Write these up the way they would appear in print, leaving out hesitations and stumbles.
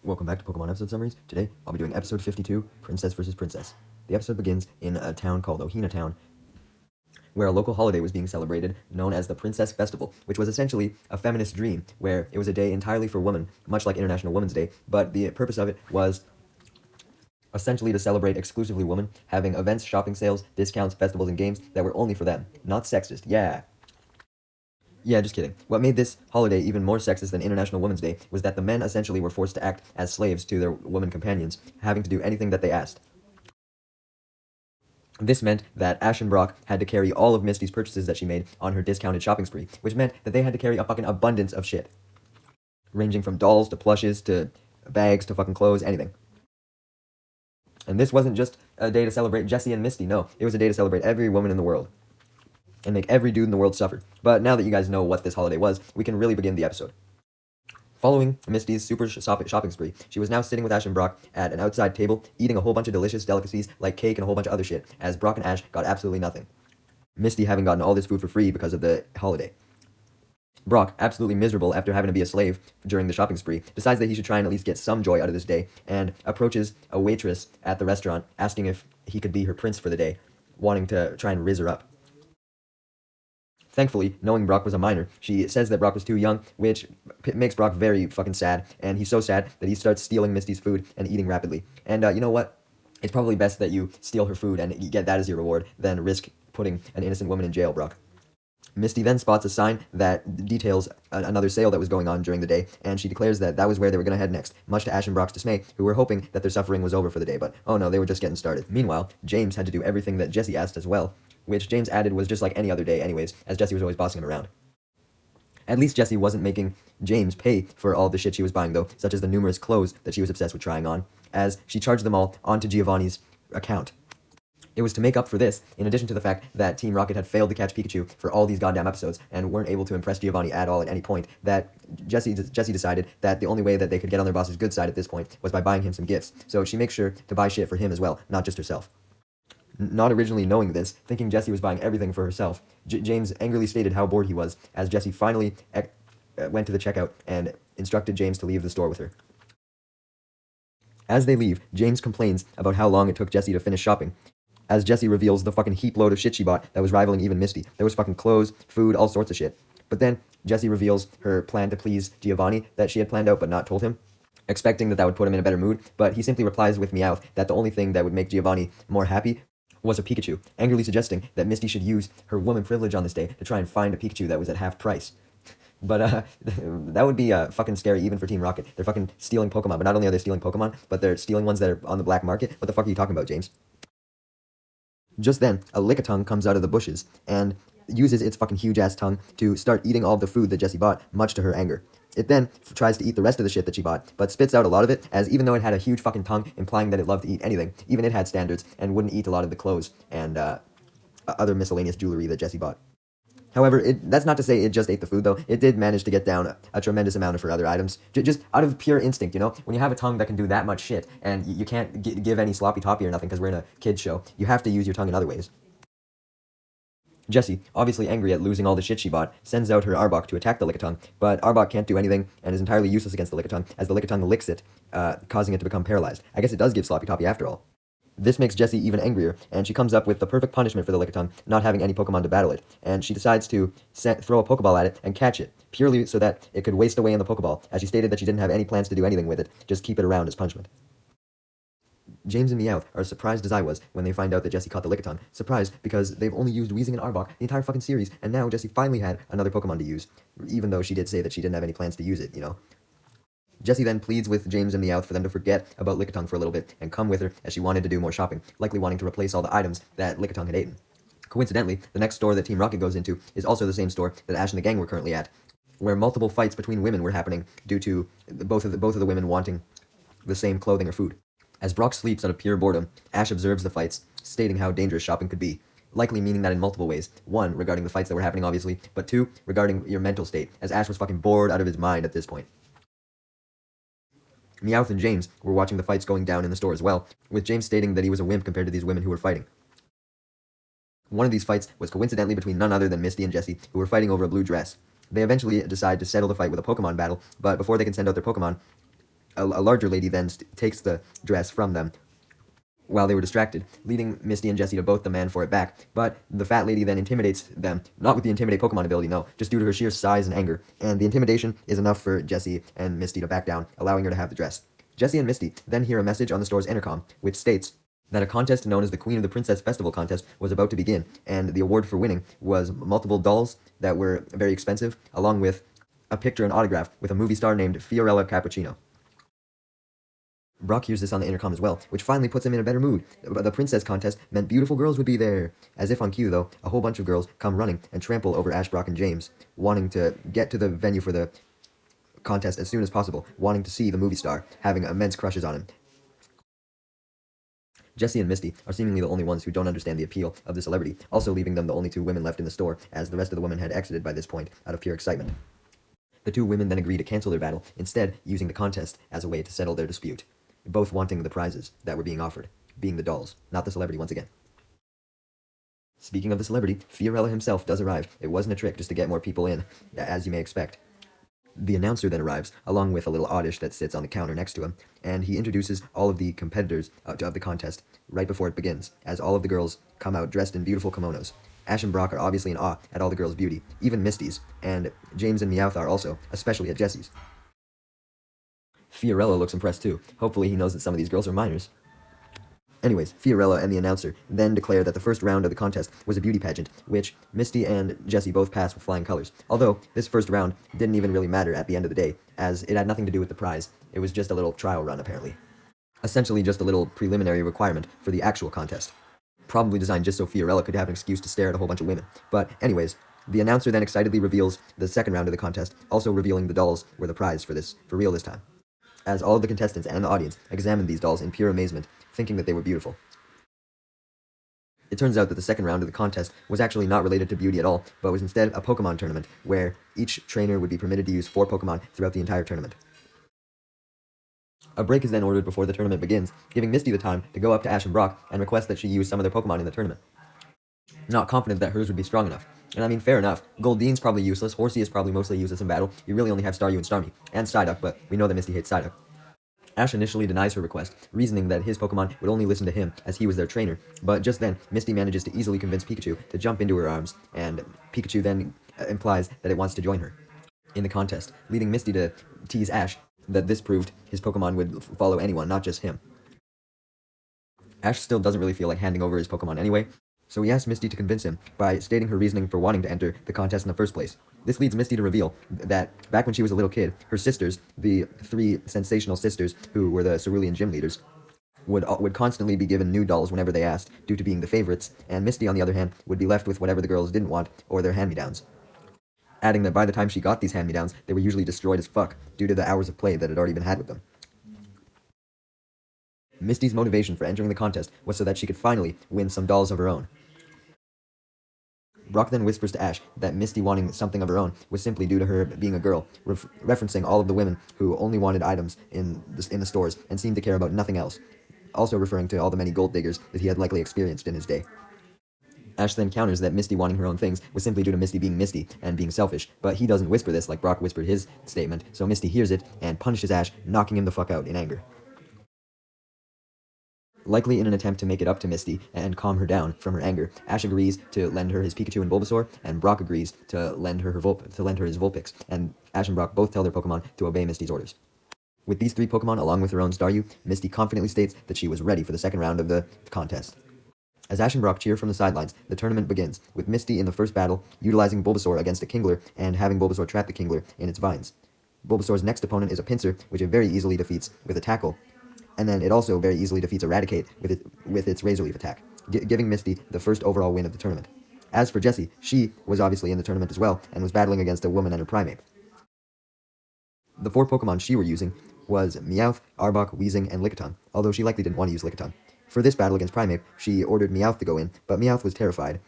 Welcome back to Pokemon episode summaries. Today, I'll be doing episode 52, Princess vs. Princess. The episode begins in a town called Ohina Town, where a local holiday was being celebrated known as the Princess Festival, which was essentially a feminist dream, where it was a day entirely for women, much like International Women's Day, but the purpose of it was essentially to celebrate exclusively women, having events, shopping sales, discounts, festivals, and games that were only for them. Not sexist, yeah. Yeah, just kidding. What made this holiday even more sexist than International Women's Day was that the men essentially were forced to act as slaves to their women companions, having to do anything that they asked. This meant that Ash and Brock had to carry all of Misty's purchases that she made on her discounted shopping spree, which meant that they had to carry a fucking abundance of shit. Ranging from dolls to plushes to bags to fucking clothes, anything. And this wasn't just a day to celebrate Jessie and Misty, no. It was a day to celebrate every woman in the world. And make every dude in the world suffer. But now that you guys know what this holiday was, we can really begin the episode. Following Misty's super shopping spree, she was now sitting with Ash and Brock at an outside table, eating a whole bunch of delicious delicacies like cake and a whole bunch of other shit, as Brock and Ash got absolutely nothing. Misty having gotten all this food for free because of the holiday. Brock, absolutely miserable after having to be a slave during the shopping spree, decides that he should try and at least get some joy out of this day, and approaches a waitress at the restaurant, asking if he could be her prince for the day, wanting to try and rizz her up. Thankfully, knowing Brock was a minor, she says that Brock was too young, which makes Brock very fucking sad, and he's so sad that he starts stealing Misty's food and eating rapidly. And you know what? It's probably best that you steal her food and you get that as your reward than risk putting an innocent woman in jail, Brock. Misty then spots a sign that details another sale that was going on during the day, and she declares that that was where they were going to head next, much to Ash and Brock's dismay, who were hoping that their suffering was over for the day, but oh no, they were just getting started. Meanwhile, James had to do everything that Jessie asked as well, which James added was just like any other day anyways, as Jessie was always bossing him around. At least Jessie wasn't making James pay for all the shit she was buying though, such as the numerous clothes that she was obsessed with trying on, as she charged them all onto Giovanni's account. It was to make up for this, in addition to the fact that Team Rocket had failed to catch Pikachu for all these goddamn episodes and weren't able to impress Giovanni at all at any point, that Jessie decided that the only way that they could get on their boss's good side at this point was by buying him some gifts. So she makes sure to buy shit for him as well, not just herself. Not originally knowing this, thinking Jessie was buying everything for herself, James angrily stated how bored he was, as Jessie finally went to the checkout and instructed James to leave the store with her. As they leave, James complains about how long it took Jessie to finish shopping, as Jessie reveals the fucking heap load of shit she bought that was rivaling even Misty. There was fucking clothes, food, all sorts of shit. But then, Jessie reveals her plan to please Giovanni that she had planned out but not told him, expecting that would put him in a better mood, but he simply replies with Meowth that the only thing that would make Giovanni more happy was a Pikachu, angrily suggesting that Misty should use her woman privilege on this day to try and find a Pikachu that was at half price. But that would be fucking scary even for Team Rocket. They're fucking stealing Pokemon, but not only are they stealing Pokemon, but they're stealing ones that are on the black market. What the fuck are you talking about, James? Just then, a Lickitung comes out of the bushes and uses its fucking huge-ass tongue to start eating all the food that Jessie bought, much to her anger. It then tries to eat the rest of the shit that she bought, but spits out a lot of it, as even though it had a huge fucking tongue, implying that it loved to eat anything, even it had standards, and wouldn't eat a lot of the clothes and other miscellaneous jewelry that Jessie bought. However, that's not to say it just ate the food, though. It did manage to get down a tremendous amount of her other items, just out of pure instinct, you know? When you have a tongue that can do that much shit, and you can't give any sloppy toppy or nothing because we're in a kid's show, you have to use your tongue in other ways. Jessie, obviously angry at losing all the shit she bought, sends out her Arbok to attack the Lickitung, but Arbok can't do anything and is entirely useless against the Lickitung, as the Lickitung licks it, causing it to become paralyzed. I guess it does give sloppy toppy after all. This makes Jessie even angrier, and she comes up with the perfect punishment for the Lickitung, not having any Pokemon to battle it, and she decides to throw a Pokeball at it and catch it, purely so that it could waste away in the Pokeball, as she stated that she didn't have any plans to do anything with it, just keep it around as punishment. James and Meowth are as surprised as I was when they find out that Jessie caught the Lickitung. Surprised because they've only used Weezing and Arbok the entire fucking series, and now Jessie finally had another Pokemon to use, even though she did say that she didn't have any plans to use it, you know? Jessie then pleads with James and Meowth for them to forget about Lickitung for a little bit and come with her, as she wanted to do more shopping, likely wanting to replace all the items that Lickitung had eaten. Coincidentally, the next store that Team Rocket goes into is also the same store that Ash and the gang were currently at, where multiple fights between women were happening due to both of the women wanting the same clothing or food. As Brock sleeps out of pure boredom, Ash observes the fights, stating how dangerous shopping could be, likely meaning that in multiple ways. One, regarding the fights that were happening, obviously, but two, regarding your mental state, as Ash was fucking bored out of his mind at this point. Meowth and James were watching the fights going down in the store as well, with James stating that he was a wimp compared to these women who were fighting. One of these fights was coincidentally between none other than Misty and Jessie, who were fighting over a blue dress. They eventually decide to settle the fight with a Pokemon battle, but before they can send out their Pokemon, A larger lady then takes the dress from them while they were distracted, leading Misty and Jessie to both demand for it back. But the fat lady then intimidates them, not with the Intimidate Pokemon ability, no, just due to her sheer size and anger. And the intimidation is enough for Jessie and Misty to back down, allowing her to have the dress. Jessie and Misty then hear a message on the store's intercom, which states that a contest known as the Queen of the Princess Festival contest was about to begin, and the award for winning was multiple dolls that were very expensive, along with a picture and autograph with a movie star named Fiorella Cappuccino. Brock hears this on the intercom as well, which finally puts him in a better mood. The princess contest meant beautiful girls would be there. As if on cue, though, a whole bunch of girls come running and trample over Ash, Brock, and James, wanting to get to the venue for the contest as soon as possible, wanting to see the movie star, having immense crushes on him. Jessie and Misty are seemingly the only ones who don't understand the appeal of the celebrity, also leaving them the only two women left in the store, as the rest of the women had exited by this point out of pure excitement. The two women then agree to cancel their battle, instead using the contest as a way to settle their dispute, both wanting the prizes that were being offered, being the dolls, not the celebrity once again. Speaking of the celebrity, Fiorella himself does arrive. It wasn't a trick just to get more people in, as you may expect. The announcer then arrives, along with a little oddish that sits on the counter next to him, and he introduces all of the competitors of the contest right before it begins, as all of the girls come out dressed in beautiful kimonos. Ash and Brock are obviously in awe at all the girls' beauty, even Misty's, and James and Meowth are also, especially at Jessie's. Fiorella looks impressed too. Hopefully he knows that some of these girls are minors. Anyways, Fiorella and the announcer then declare that the first round of the contest was a beauty pageant, which Misty and Jessie both passed with flying colors. Although, this first round didn't even really matter at the end of the day, as it had nothing to do with the prize. It was just a little trial run, apparently. Essentially just a little preliminary requirement for the actual contest. Probably designed just so Fiorella could have an excuse to stare at a whole bunch of women. But anyways, the announcer then excitedly reveals the second round of the contest, also revealing the dolls were the prize for real this time, as all of the contestants and the audience examined these dolls in pure amazement, thinking that they were beautiful. It turns out that the second round of the contest was actually not related to beauty at all, but was instead a Pokémon tournament, where each trainer would be permitted to use 4 Pokémon throughout the entire tournament. A break is then ordered before the tournament begins, giving Misty the time to go up to Ash and Brock and request that she use some of their Pokémon in the tournament. Not confident that hers would be strong enough. And I mean, fair enough. Goldene's probably useless, Horsey is probably mostly useless in battle, you really only have Staryu and Starmie, and Psyduck, but we know that Misty hates Psyduck. Ash initially denies her request, reasoning that his Pokemon would only listen to him, as he was their trainer, but just then, Misty manages to easily convince Pikachu to jump into her arms, and Pikachu then implies that it wants to join her in the contest, leading Misty to tease Ash that this proved his Pokemon would follow anyone, not just him. Ash still doesn't really feel like handing over his Pokemon anyway, so he asks Misty to convince him by stating her reasoning for wanting to enter the contest in the first place. This leads Misty to reveal that back when she was a little kid, her sisters, the 3 sensational sisters who were the Cerulean gym leaders, would constantly be given new dolls whenever they asked, due to being the favorites, and Misty, on the other hand, would be left with whatever the girls didn't want, or their hand-me-downs. Adding that by the time she got these hand-me-downs, they were usually destroyed as fuck, due to the hours of play that had already been had with them. Misty's motivation for entering the contest was so that she could finally win some dolls of her own. Brock then whispers to Ash that Misty wanting something of her own was simply due to her being a girl, referencing all of the women who only wanted items in the stores and seemed to care about nothing else, also referring to all the many gold diggers that he had likely experienced in his day. Ash then counters that Misty wanting her own things was simply due to Misty being Misty and being selfish, but he doesn't whisper this like Brock whispered his statement, so Misty hears it and punishes Ash, knocking him the fuck out in anger. Likely in an attempt to make it up to Misty and calm her down from her anger, Ash agrees to lend her his Pikachu and Bulbasaur, and Brock agrees to lend her his Vulpix, and Ash and Brock both tell their Pokemon to obey Misty's orders. With these 3 Pokemon along with her own Staryu, Misty confidently states that she was ready for the second round of the contest. As Ash and Brock cheer from the sidelines, the tournament begins, with Misty in the first battle, utilizing Bulbasaur against a Kingler and having Bulbasaur trap the Kingler in its vines. Bulbasaur's next opponent is a Pinsir, which it very easily defeats with a Tackle, and then it also very easily defeats Eradicate with its Razor Leaf attack, giving Misty the first overall win of the tournament. As for Jessie, she was obviously in the tournament as well, and was battling against a woman and her Primeape. The 4 Pokemon she were using was Meowth, Arbok, Weezing, and Lickitung, although she likely didn't want to use Lickitung. For this battle against Primeape, she ordered Meowth to go in, but Meowth was terrified,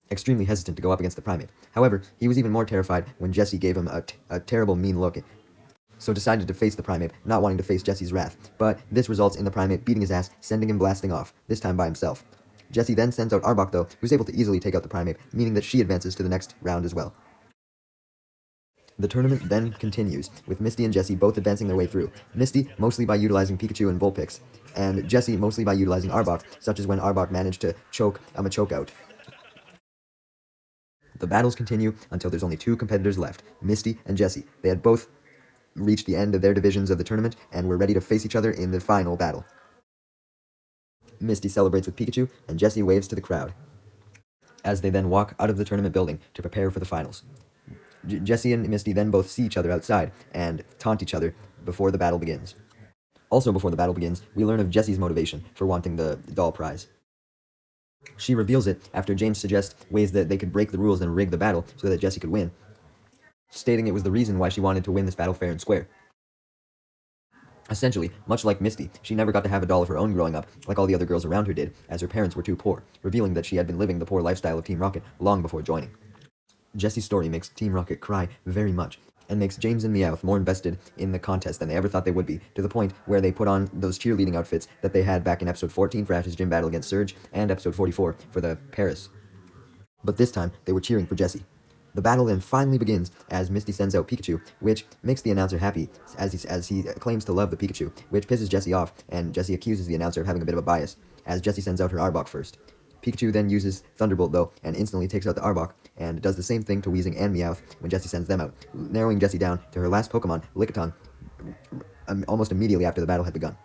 extremely hesitant to go up against the Primeape. However, he was even more terrified when Jessie gave him a terrible mean look, so decided to face the Primeape, not wanting to face Jessie's wrath, but this results in the Primeape beating his ass, sending him blasting off, this time by himself. Jessie then sends out Arbok though, who's able to easily take out the Primeape, meaning that she advances to the next round as well. The tournament then continues, with Misty and Jessie both advancing their way through. Misty mostly by utilizing Pikachu and Vulpix, and Jessie mostly by utilizing Arbok, such as when Arbok managed to choke a Machoke out. The battles continue until there's only two competitors left, Misty and Jessie. They had both reached the end of their divisions of the tournament and were ready to face each other in the final battle. Misty celebrates with Pikachu, and Jessie waves to the crowd, as they then walk out of the tournament building to prepare for the finals. Jessie and Misty then both see each other outside and taunt each other before the battle begins. Also before the battle begins, we learn of Jessie's motivation for wanting the doll prize. She reveals it after James suggests ways that they could break the rules and rig the battle so that Jessie could win, stating it was the reason why she wanted to win this battle fair and square. Essentially, much like Misty, she never got to have a doll of her own growing up, like all the other girls around her did, as her parents were too poor, revealing that she had been living the poor lifestyle of Team Rocket long before joining. Jessie's story makes Team Rocket cry very much, and makes James and Meowth more invested in the contest than they ever thought they would be, to the point where they put on those cheerleading outfits that they had back in episode 14 for Ash's gym battle against Surge, and episode 44 for the Paris. But this time, they were cheering for Jessie. The battle then finally begins as Misty sends out Pikachu, which makes the announcer happy, as he claims to love the Pikachu, which pisses Jessie off, and Jessie accuses the announcer of having a bit of a bias, as Jessie sends out her Arbok first. Pikachu then uses Thunderbolt, though, and instantly takes out the Arbok, and does the same thing to Weezing and Meowth when Jessie sends them out, narrowing Jessie down to her last Pokemon, Lickitung, almost immediately after the battle had begun.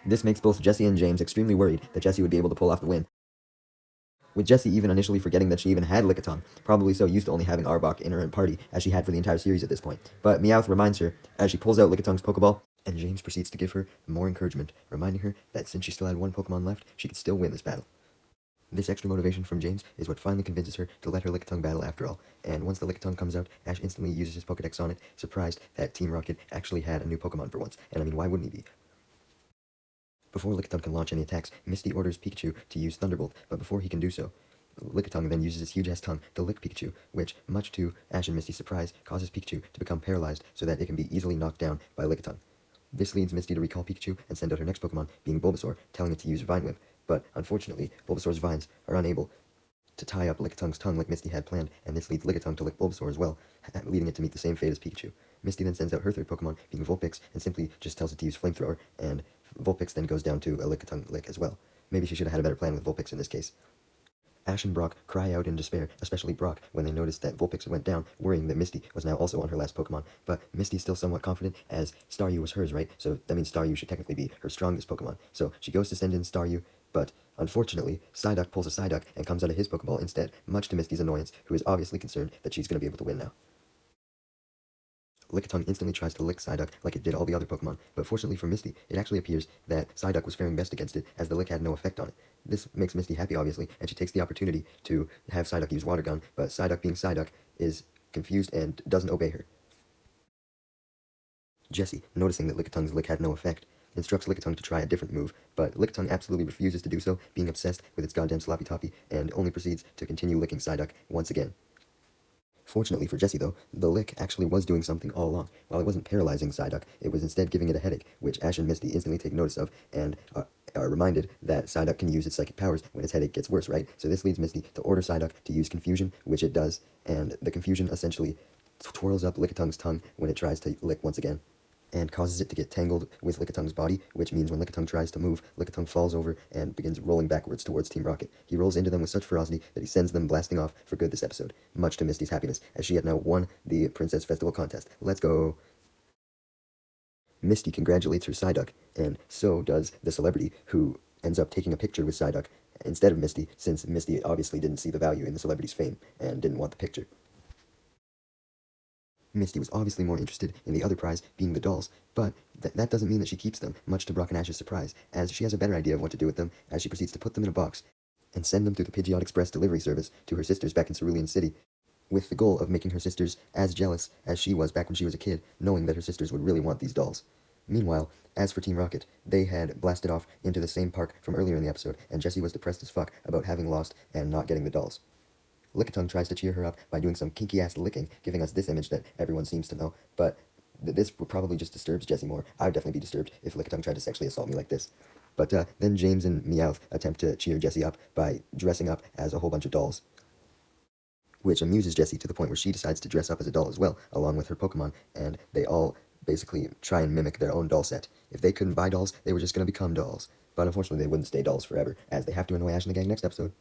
This makes both Jessie and James extremely worried that Jessie would be able to pull off the win, with Jessie even initially forgetting that she even had Lickitung, probably so used to only having Arbok in her party as she had for the entire series at this point. But Meowth reminds her as she pulls out Lickitung's Pokeball, and James proceeds to give her more encouragement, reminding her that since she still had one Pokemon left, she could still win this battle. This extra motivation from James is what finally convinces her to let her Lickitung battle after all, and once the Lickitung comes out, Ash instantly uses his Pokedex on it, surprised that Team Rocket actually had a new Pokemon for once, and I mean, why wouldn't he be? Before Lickitung can launch any attacks, Misty orders Pikachu to use Thunderbolt, but before he can do so, Lickitung then uses his huge-ass tongue to lick Pikachu, which, much to Ash and Misty's surprise, causes Pikachu to become paralyzed so that it can be easily knocked down by Lickitung. This leads Misty to recall Pikachu and send out her next Pokemon, being Bulbasaur, telling it to use Vine Whip, but unfortunately, Bulbasaur's vines are unable to tie up Lickitung's tongue like Misty had planned, and this leads Lickitung to lick Bulbasaur as well, leading it to meet the same fate as Pikachu. Misty then sends out her third Pokemon, being Vulpix, and simply just tells it to use Flamethrower, and Vulpix then goes down to a Lickitung lick as well. Maybe she should have had a better plan with Vulpix in this case. Ash and Brock cry out in despair, especially Brock, when they notice that Vulpix went down, worrying that Misty was now also on her last Pokemon. But Misty's still somewhat confident, as Staryu was hers, right? So that means Staryu should technically be her strongest Pokemon. So she goes to send in Staryu, but unfortunately, Psyduck pulls a Psyduck and comes out of his Pokeball instead, much to Misty's annoyance, who is obviously concerned that she's going to be able to win now. Lickitung instantly tries to lick Psyduck like it did all the other Pokemon, but fortunately for Misty, it actually appears that Psyduck was faring best against it, as the lick had no effect on it. This makes Misty happy, obviously, and she takes the opportunity to have Psyduck use Water Gun, but Psyduck, being Psyduck, is confused and doesn't obey her. Jessie, noticing that Lickitung's lick had no effect, instructs Lickitung to try a different move, but Lickitung absolutely refuses to do so, being obsessed with its goddamn sloppy toppy, and only proceeds to continue licking Psyduck once again. Fortunately for Jessie, though, the lick actually was doing something all along. While it wasn't paralyzing Psyduck, it was instead giving it a headache, which Ash and Misty instantly take notice of, and are reminded that Psyduck can use its psychic powers when its headache gets worse, right? So this leads Misty to order Psyduck to use Confusion, which it does, and the Confusion essentially twirls up Lickitung's tongue when it tries to lick once again, and causes it to get tangled with Lickitung's body, which means when Lickitung tries to move, Lickitung falls over and begins rolling backwards towards Team Rocket. He rolls into them with such ferocity that he sends them blasting off for good this episode, much to Misty's happiness, as she had now won the Princess Festival contest. Let's go! Misty congratulates her Psyduck, and so does the celebrity, who ends up taking a picture with Psyduck instead of Misty, since Misty obviously didn't see the value in the celebrity's fame and didn't want the picture. Misty was obviously more interested in the other prize, being the dolls, but that doesn't mean that she keeps them, much to Brock and Ash's surprise, as she has a better idea of what to do with them, as she proceeds to put them in a box and send them through the Pidgeot Express delivery service to her sisters back in Cerulean City, with the goal of making her sisters as jealous as she was back when she was a kid, knowing that her sisters would really want these dolls. Meanwhile, as for Team Rocket, they had blasted off into the same park from earlier in the episode, and Jessie was depressed as fuck about having lost and not getting the dolls. Lickitung tries to cheer her up by doing some kinky-ass licking, giving us this image that everyone seems to know, but this probably just disturbs Jessie more. I would definitely be disturbed if Lickitung tried to sexually assault me like this. But then James and Meowth attempt to cheer Jessie up by dressing up as a whole bunch of dolls. which amuses Jessie to the point where she decides to dress up as a doll as well, along with her Pokemon, and they all basically try and mimic their own doll set. If they couldn't buy dolls, they were just going to become dolls. But unfortunately, they wouldn't stay dolls forever, as they have to annoy Ash and the gang next episode.